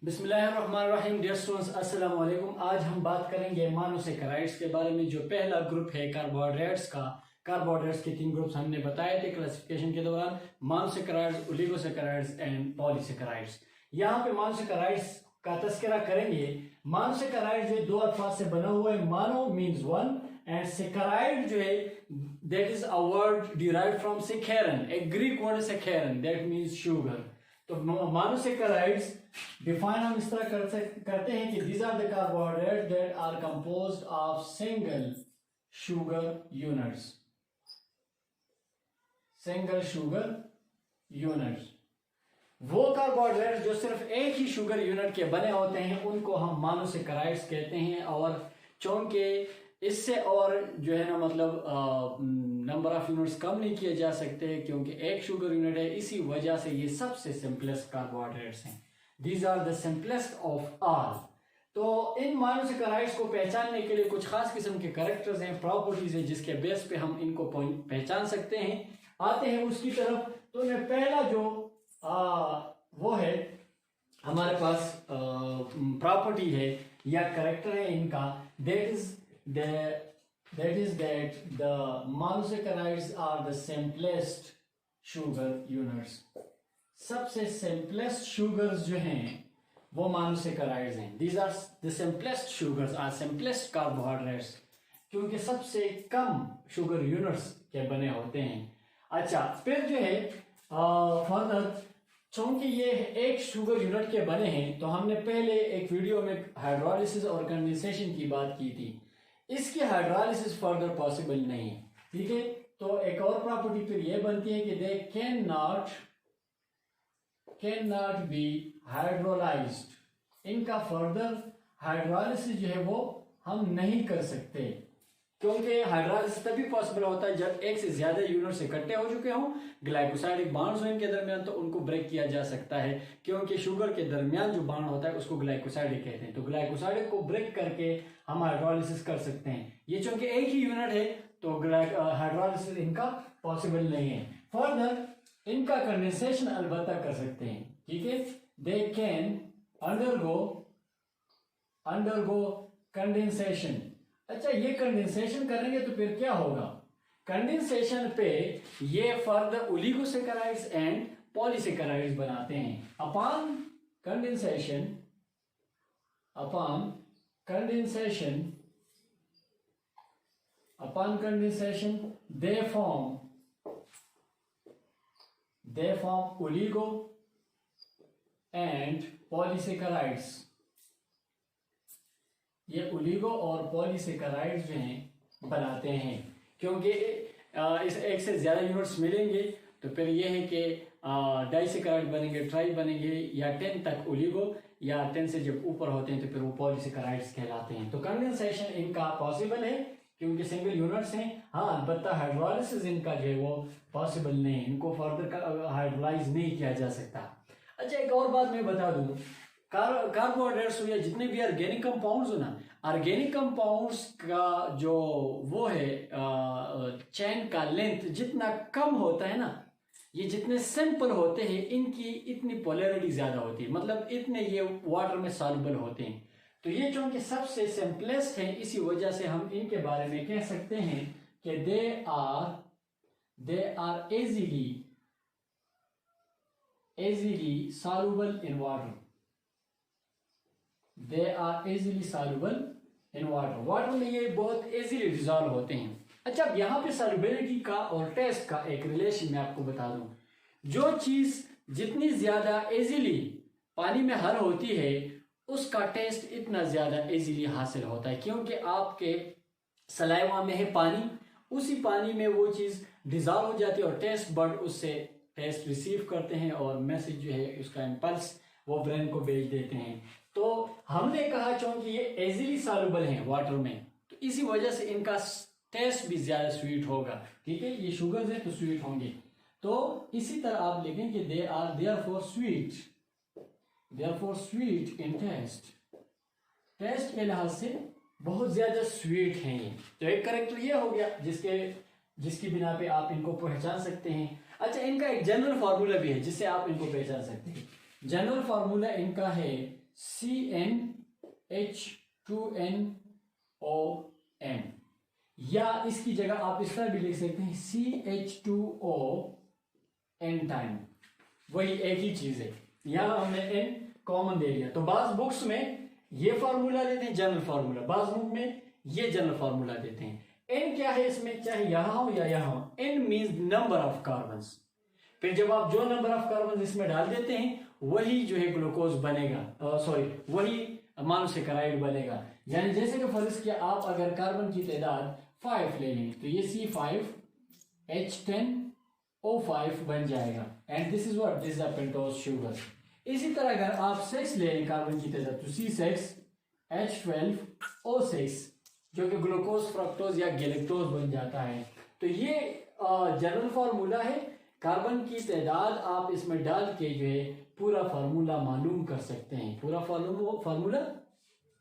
बिस्मिल्लाहिर्रहमानिर्रहीम। Dear students, अस्सलाम वालेकुम। आज हम बात करेंगे मोनोसेकेराइड्स के बारे में। जो पहला ग्रुप है कार्बोहाइड्रेट्स का, कार्बोहाइड्रेट्स के 3 ग्रुप्स हमने बताए थे क्लासिफिकेशन के दौरान: मोनोसेकेराइड्स, ओलिगोसेकेराइड्स एंड पॉलीसेकेराइड्स। यहाँ पे मोनोसेकेराइड्स का तस्करा करेंगे। मोनोसेकेराइड जो 2 अल्फाज से बना हुआ है। Mono means one and saccharide जो है that is a word derived from saccharon, a Greek word saccharon that means sugar. तो मोनोसेकेराइड्स डिफाइन हम इस तरह करते हैं कि these are the carbohydrates that are composed of single sugar units. Single sugar units, वो कार्बोहाइड्रेट्स जो सिर्फ एक ही शुगर यूनिट के बने होते हैं उनको हम मोनोसेकेराइड्स कहते हैं। और चूंकि इससे और जो है ना मतलब नंबर ऑफ यूनिट्स कम नहीं किए जा सकते क्योंकि एक शुगर यूनिट है, इसी वजह से ये सबसे सिंपलेस्ट कार्बोहाइड्रेट्स हैं। These are the simplest of all. तो इन मोनोसेकेराइड्स को पहचानने के लिए कुछ खास किस्म के कैरेक्टर्स हैं, प्रॉपर्टीज हैं, जिसके बेस पे हम इनको पहचान सकते हैं। आते हैं उसकी तरफ। तो मैं पहला जो वो है हमारे पास प्रॉपर्टी है या कैरेक्टर है इनका, that is that the monosaccharides are the simplest sugar units. सबसे सिंपलेस्ट शुगर्स जो हैं वो मोनोसेकेराइड्स हैं। These are the simplest sugars are simplest carbohydrates, क्योंकि सबसे कम शुगर यूनिट्स के बने होते हैं। अच्छा, फिर जो है फर्दर, चूंकि ये एक शुगर यूनिट के बने हैं तो हमने पहले एक वीडियो में हाइड्रोलिसिस और कंडेंसेशन की बात की थी। इसकी हाइड्रोलिसिस फर्दर पॉसिबल नहीं है, ठीक है। तो एक और प्रॉपर्टी फिर ये बनती है कि they can not be hydrolysed. इनका फर्दर हाइड्रोलिसिस जो है वो हम नहीं कर सकते, क्योंकि हाइड्रोलिसिस तभी पॉसिबल होता है जब एक से ज्यादा यूनिट्स इकट्ठे हो चुके हों, ग्लाइकोसाइडिक बॉन्ड्स हो इनके दरमियान, तो उनको ब्रेक किया जा सकता है। क्योंकि शुगर के दरमियान जो बॉन्ड होता है उसको ग्लाइकोसाइडिक कहते हैं। तो ग्लाइकोसाइडिक को ब्रेक करके हम हाइड्रोलिसिस कर सकते हैं। ये चूंकि एक ही यूनिट है तो हाइड्रोलिसिस इनका पॉसिबल नहीं है। फर्दर इनका कंडेंसेशन अलबत्ता कर सकते हैं, ठीक है। They can undergo condensation. अच्छा, ये कंडेंसेशन करेंगे तो फिर क्या होगा? कंडेंसेशन पे ये फर्दर ओलिगोसेकेराइड्स एंड पॉलीसेकेराइड्स बनाते हैं। Upon condensation they form oligo and polysaccharides. ये ओलिगो और पॉलीसेकेराइड्स जो हैं बनाते हैं, क्योंकि इस एक से ज्यादा यूनिट्स मिलेंगे तो फिर ये है कि डाइसेकेराइड बनेंगे, ट्राई बनेंगे, या 10 तक ओलिगो, या 10 से जब ऊपर होते हैं तो फिर वो पॉलीसेकेराइड्स कहलाते हैं। तो कंडेंसेशन इनका पॉसिबल है क्योंकि सिंगल यूनिट्स हैं। हाँ, अलबत्ता हाइड्रोलाइसिस इनका जो है वो पॉसिबल नहीं है, इनको फर्दर हाइड्रोलाइज नहीं किया जा सकता। अच्छा, एक और बात मैं बता दूं, कार्बोहाइड्रेट्स हो या जितने भी ऑर्गेनिक कंपाउंड्स हो ना, ऑर्गेनिक कंपाउंड्स का जो वो है चेन का लेंथ जितना कम होता है ना, ये जितने सिंपल होते हैं इनकी इतनी पोलैरिटी ज्यादा होती है, मतलब इतने ये वाटर में सॉल्युबल होते हैं। तो ये चूंकि सबसे सिंपलेस्ट है, इसी वजह से हम इनके बारे में कह सकते हैं कि they are easily soluble in water. They are easily soluble in water. Water में ये बहुत इजीली डिजॉल्व होते हैं। अच्छा, अब यहाँ पे सॉल्युबिलिटी का और टेस्ट का एक रिलेशन मैं आपको बता दूं। जो चीज जितनी ज्यादा इजीली पानी में हल होती है उसका टेस्ट इतना ज्यादा इजीली हासिल होता है, क्योंकि आपके सलाइवा में है पानी, उसी पानी में वो चीज डिजॉल्व हो जाती है और टेस्ट बर्ड उससे टेस्ट रिसीव करते हैं और मैसेज जो है उसका इम्पल्स वो ब्रेन को भेज देते हैं। तो हमने कहा चूंकि ये इजीली सॉल्युबल हैं वाटर में, तो इसी वजह से इनका टेस्ट भी ज्यादा स्वीट होगा, ठीक है। ये शुगर्स है तो स्वीट होंगे। तो इसी तरह आप लिखें कि they are therefore sweet in taste के लिहाज से बहुत ज्यादा स्वीट हैं ये। तो एक करेक्टर ये हो गया जिसकी बिना पे आप इनको पहचान सकते हैं। अच्छा, इनका एक जनरल फार्मूला भी है जिससे आप इनको पहचान सकते हैं। जनरल फार्मूला इनका है CnH2nOn, या इसकी जगह आप इस तरह भी लिख सकते हैं CH2O n टाइम, वही एक ही चीज है। यहां हमने n कॉमन दे दिया। तो बाज बुक्स में ये फार्मूला देते हैं जनरल फार्मूला, बाज बुक में ये जनरल फार्मूला देते हैं। n क्या है इसमें, चाहे यहां हो या यहां हो, n means number of carbons. फिर जब आप जो नंबर ऑफ कार्बन इसमें डाल देते हैं वही जो है ग्लूकोज बनेगा, सॉरी वही मोनोसेकेराइड बनेगा। यानी जैसे कि फर्ज किया आप अगर कार्बन की तादाद 5 ले लें तो ये C5H10O5 बन जाएगा, and this is what, this is the pentose sugar. इसी तरह अगर आप 6 ले लें कार्बन की तादाद तो C6H12O6 जो कि ग्लूकोज, फ्रक्टोज या गैलेक्टोज बन जाता है। तो ये जनरल फार्मूला है। कार्बन की तादाद आप इसमें डाल के जो है पूरा फार्मूला मालूम कर सकते हैं। पूरा फार्मूला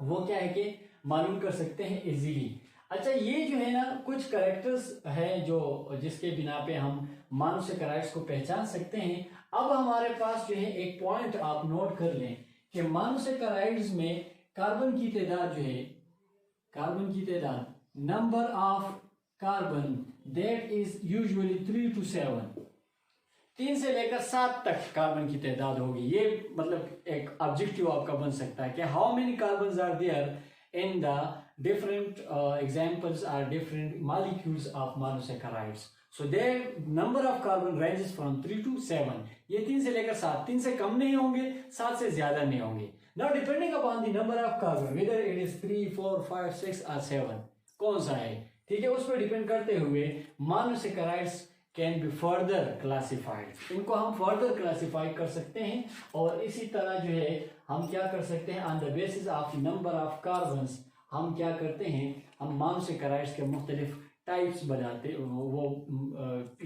वो क्या है कि मालूम कर सकते हैं इजीली। अच्छा, ये जो है ना कुछ कैरेक्टर्स हैं जो जिसके बिना पे हम मोनोसेकेराइड्स को पहचान सकते हैं। अब हमारे पास जो है एक पॉइंट आप नोट कर लें कि मोनोसेकेराइड्स में कार्बन की तादाद जो है, कार्बन की तादाद, number of carbon that is usually 3 to 7, 3 से लेकर 7 तक कार्बन की तादाद होगी। ये मतलब एक ऑब्जेक्टिव आपका बन सकता है कि how many carbon are there in the different examples are different molecules of monosaccharides. So their number of carbon ranges from 3 to 7। ये 3 से लेकर 7, 3 से कम नहीं होंगे, 7 से ज्यादा नहीं होंगे। Now depending upon the number of carbon whether it is 3, 4, 5, 6 और 7, कौन सा है, ठीक है, उस पर डिपेंड करते हुए monosaccharides can be further classified. इनको हम फर्दर क्लासिफाई कर सकते हैं। और इसी तरह जो है हम क्या कर सकते हैं, on the basis of number of carbons हम क्या करते हैं, हम मोनोसेकेराइड्स के मुख्तलिफ टाइप्स बताते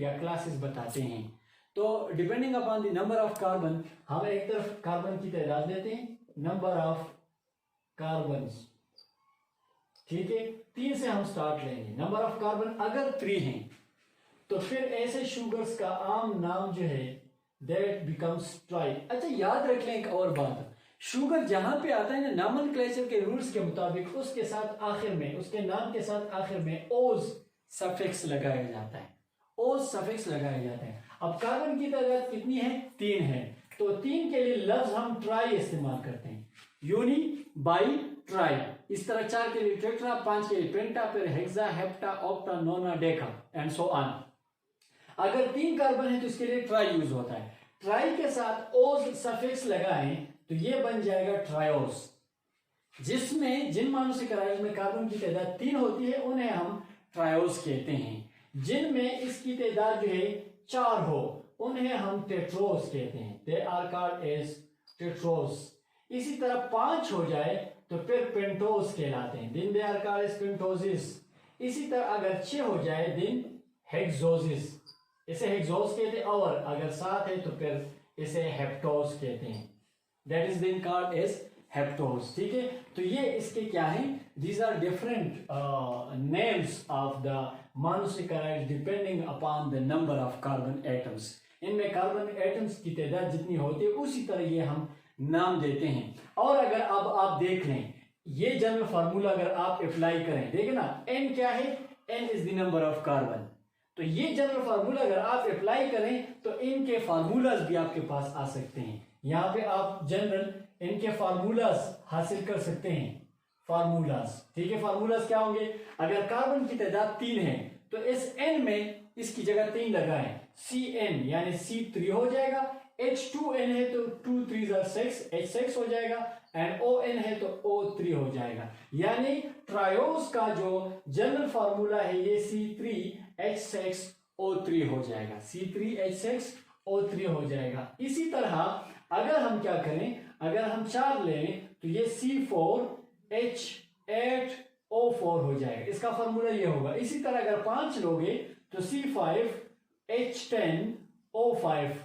या क्लासेस बताते हैं। तो depending upon the number of carbon हम एक तरफ कार्बन की तादाद लेते हैं, नंबर ऑफ कार्बन्स, ठीक है, 3 से हम स्टार्ट लेंगे। नंबर ऑफ कार्बन अगर 3 हैं तो फिर ऐसे शुगर्स का आम नाम जो है दैट बिकम्स ट्राई। अच्छा, याद रख लें एक और बात, शुगर जहां पे आता है ना नॉमेनक्लेचर के रूल्स के मुताबिक उसके साथ आखिर में, उसके नाम के साथ आखिर में ओज सफिक्स लगाया जाता है, ओज सफिक्स लगाया जाता है। अब कार्बन की तादाद कितनी है, 3 है, तो 3 के लिए लफ्ज हम ट्राई इस्तेमाल करते हैं, यूनी, बाई, ट्राई। इस तरह 4 के लिए टेट्रा, 5 के लिए पेंटा, फिर hexa, hepta, octa, nona, deca and so on. अगर 3 कार्बन है तो इसके लिए ट्राई यूज होता है। ट्राई के साथ ओज सफिक्स लगाएं तो ये बन जाएगा ट्रायोस, जिसमें जिन मोनोसेकेराइड्स में कार्बन की तादाद 3 होती है उन्हें हम ट्रायोस कहते हैं। जिनमें इसकी तादाद जो है 4 हो उन्हें हम टेट्रोस कहते हैं, they are called as tetrose. इसी तरह 5 हो जाए तो फिर पेंटोस कहलाते हैं, दिन दे आर कॉल्ड एज पेंटोसिस। इसी तरह अगर 6 हो जाए दिन हेक्सोसिस, इसे हेक्सोस कहते हैं, और अगर 7 है तो फिर इसे हेप्टोस कहते हैं, that is then called as heptose, ठीक है। तो ये इसके क्या हैं, these are different names of the monosaccharides depending upon the number of carbon atoms. इनमें कार्बन एटम्स की तादाद जितनी होती है उसी तरह ये हम नाम देते हैं। और अगर अब आप देख लें ये जनरल फार्मूला अगर आप अप्लाई करें, देखें ना, n क्या है, n is the number of carbon. तो ये जनरल फार्मूला अगर आप अप्लाई करें तो इनके फार्मूलाज भी आपके पास आ सकते हैं। यहाँ पे आप जनरल इनके फार्मूलाज हासिल कर सकते हैं, फार्मूलाज, ठीक है। फार्मूलाज क्या होंगे, अगर कार्बन की तादाद 3 है तो इस n में इसकी जगह 3 लगाएं, Cn यानी C3 हो जाएगा, H2n है तो 2 3 6, H6 हो जाएगा, एंड ON है तो O3 हो जाएगा। यानी ट्रायोस का जो जनरल फार्मूला है ये C3H6O3 हो जाएगा, C3H6O3 हो जाएगा। इसी तरह अगर हम क्या करें, अगर हम 4 लें तो ये C4H8O4 हो जाएगा, इसका फार्मूला ये होगा। इसी तरह अगर 5 लोगे तो C5H10O5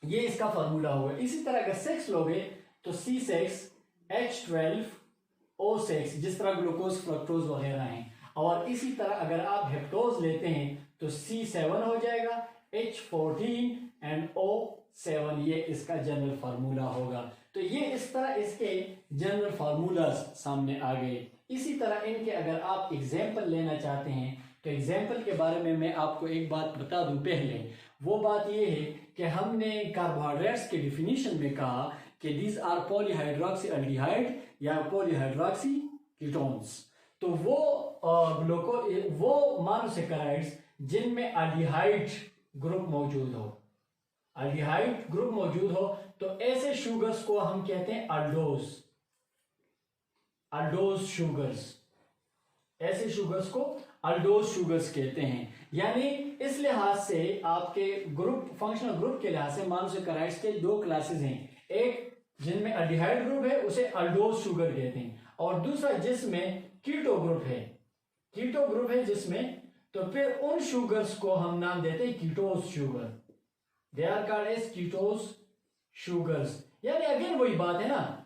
ये इसका फार्मूला होगा। इसी तरह अगर 6 लोगे तो C6H12O6, जिस तरह ग्लूकोज, फ्रक्टोज वगैरह हैं। और इसी तरह अगर आप हेप्टोज लेते हैं तो C7 हो जाएगा, H14 एंड O 7 ये इसका जनरल फार्मूला होगा। तो ये इस तरह इसके जनरल फार्मूलाज सामने आ गए। इसी तरह इनके अगर आप एग्जाम्पल लेना चाहते हैं तो एग्जाम्पल के बारे में मैं आपको एक बात बता दूं पहले। वो बात ये है कि हमने कार्बोहाइड्रेट्स के डिफिनीशन में कहा कि दीज आर पॉलीहाइड्रोक्सी एल्डिहाइड या पॉलीहाइड्रोक्सी कीटोन्स। तो वो मोनोसैकेराइड्स जिनमें एल्डिहाइड ग्रुप मौजूद हो, एल्डिहाइड ग्रुप मौजूद हो, तो ऐसे शुगर्स को हम कहते हैं अल्डोज, अल्डोज शुगर्स। ऐसे शुगर्स को अल्डोज शुगर्स कहते हैं। यानी इस लिहाज से आपके ग्रुप, फंक्शनल ग्रुप के लिहाज से मोनोसैकेराइड्स के 2 क्लासेस हैं। एक जिनमें एल्डिहाइड ग्रुप है उसे अल्डोज शुगर कहते हैं, और दूसरा जिसमें कीटो ग्रुप है, कीटो ग्रुप है जिसमें, तो फिर उन शुगर्स को हम नाम देते हैं ketose sugar. They are called as ketose sugars. यानी अगेन वही बात है ना,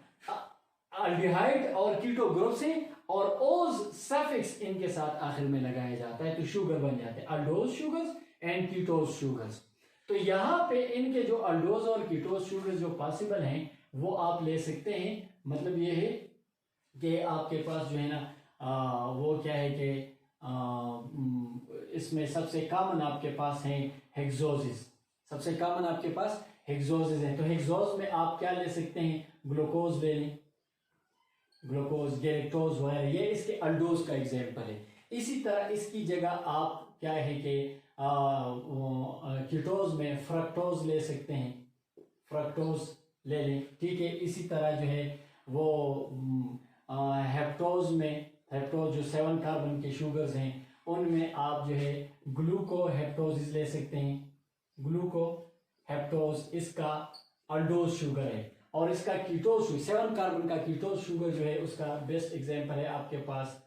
एल्डिहाइड और कीटो ग्रुप से और ओज सफिक्स इनके साथ आखिर में लगाया जाता है तो शुगर बन जाते हैं अल्डोज शुगर्स एंड कीटोज शुगर्स। तो यहाँ पे इनके जो अल्डोज और कीटोज शुगर्स जो पॉसिबल हैं वो आप ले सकते हैं। मतलब ये है कि आपके पास जो है ना वो क्या है कि इसमें सबसे कॉमन आपके पास है हेक्सोसिस। सबसे कॉमन आपके पास हेक्सोसिस है। तो हेक्सोस में आप क्या ले सकते हैं, ग्लूकोज ले लें, ग्लूकोज, गैलेक्टोज वगैरह, ये इसके अल्डोज का एग्जाम्पल है। इसी तरह इसकी जगह आप क्या है कि कीटोज में फ्रक्टोज ले सकते हैं, फ्रक्टोज ले लें, ठीक है। इसी तरह जो है वो हेप्टोज में, हेप्टोज जो 7 कार्बन के शुगर्स हैं उनमें आप जो है ग्लूको हेप्टोजिस ले सकते हैं। ग्लूको हेप्टोज इसका अल्डोज शुगर है, और इसका कीटोज 7 कार्बन का कीटोज शुगर जो है उसका बेस्ट एग्जांपल है आपके पास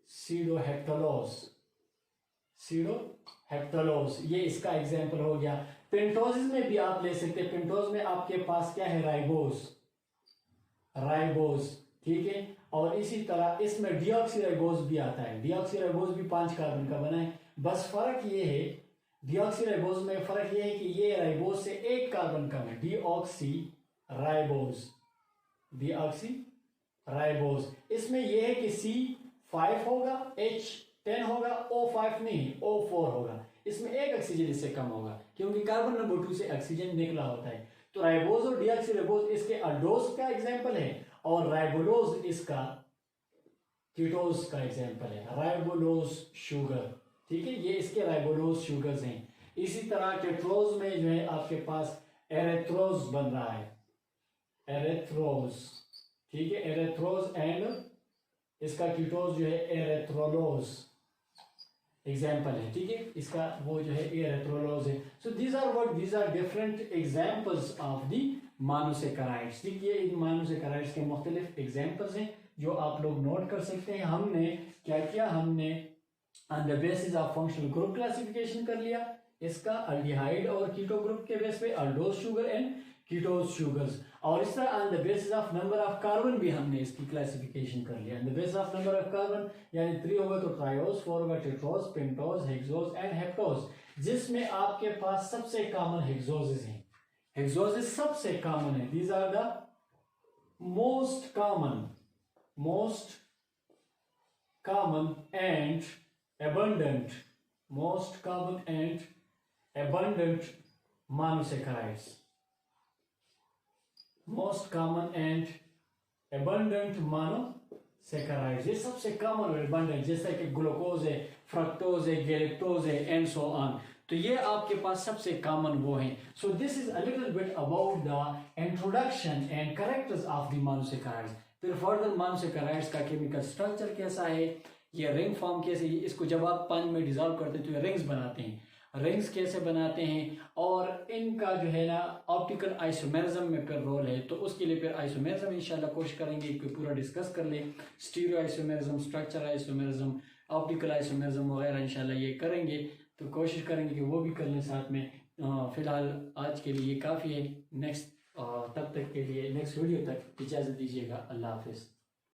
सीडोहेप्टलोज, सीडोहेप्टलोज, ये इसका एग्जांपल हो गया। पेंटोजिस में भी आप ले सकते हैं। पेंटोज में आपके पास क्या है, राइबोज, राइबोज, ठीक है। और इसी तरह इसमें डीऑक्सीराइबोज भी आता है। डीऑक्सीराइबोज भी 5 कार्बन का बना है। बस फर्क ये है, डीऑक्सीराइबोज में फर्क ये है कि ये राइबोज से 1 कार्बन कम है। डीऑक्सीराइबोज, डीऑक्सीराइबोज, इसमें यह है कि C5 होगा, H10 होगा, O5 नहीं, O4 होगा। इसमें 1 ऑक्सीजन इससे कम होगा क्योंकि कार्बन नंबर 2 से ऑक्सीजन निकला होता है। तो राइबोज और डीऑक्सीराइबोज इसके अल्डोज का एग्जाम्पल है, और राइबोलोज इसका कीटोज का एग्जाम्पल है, राइबोलोज शुगर, ठीक है। ये इसके राइबोलोज शुगर्स हैं। इसी तरह टेट्रोज में जो है आपके पास एरेथ्रोज बन रहा है, एरेथ्रोज, ठीक है, एरेथ्रोज, एंड इसका कीटोज जो है एरेथ्रोलोज एग्जाम्पल है, ठीक है। इसका वो जो है एरेथ्रोलोज है। So these are different examples of the monosaccharides. ठीक, ये इन मोनोसैकेराइड्स के मुख्तलिफ एग्जाम्पल्स हैं जो आप लोग नोट कर सकते हैं। हमने क्या किया, हमने on the basis of functional group classification कर लिया इसका, अल्डिहाइड और कीटो ग्रुप के बेस पे अल्डोज शुगर एंड कीटोज शुगर्स, और इस तरह on the basis of number of carbon भी हमने इसकी क्लासिफिकेशन कर लिया। On the basis of number of carbon यानी 3 होगा तो ट्रायोज, 4 होगा tetrose, pentose, hexose and heptose, जिसमें आपके पास सबसे कॉमन हेक्सोसिस हैं। हेक्सोसिस सबसे कॉमन है। These are the most common and abundant, most common and abundant monosaccharides, most common and abundant monosaccharides, ये सबसे कॉमन और abundant, जैसे कि ग्लूकोज है, फ्रक्टोज है, गैलेक्टोज है एंड सो ऑन। तो ये आपके पास सबसे कॉमन वो हैं। So this is a little bit about the introduction and characters of the monosaccharides. फिर फर्दर मोनोसैकेराइड्स का केमिकल स्ट्रक्चर कैसा है, ये रिंग फॉर्म कैसे, इसको जब आप पानी में डिजॉल्व करते हैं तो ये रिंग्स बनाते हैं, रिंग्स कैसे बनाते हैं, और इनका जो है ना ऑप्टिकल आइसोमेरिज्म में फिर रोल है। तो उसके लिए फिर आइसोमेरिज्म इंशाल्लाह कोशिश करेंगे कि पूरा डिस्कस कर ले, stereo isomerism, structure isomerism, optical isomerism वगैरह इंशाल्लाह ये करेंगे। तो कोशिश करेंगे कि वो भी कर लें साथ में। फिलहाल आज के लिए काफ़ी है। नेक्स्ट तब तक के लिए, नेक्स्ट वीडियो तक इजाज़त दीजिएगा। अल्लाह हाफिज़।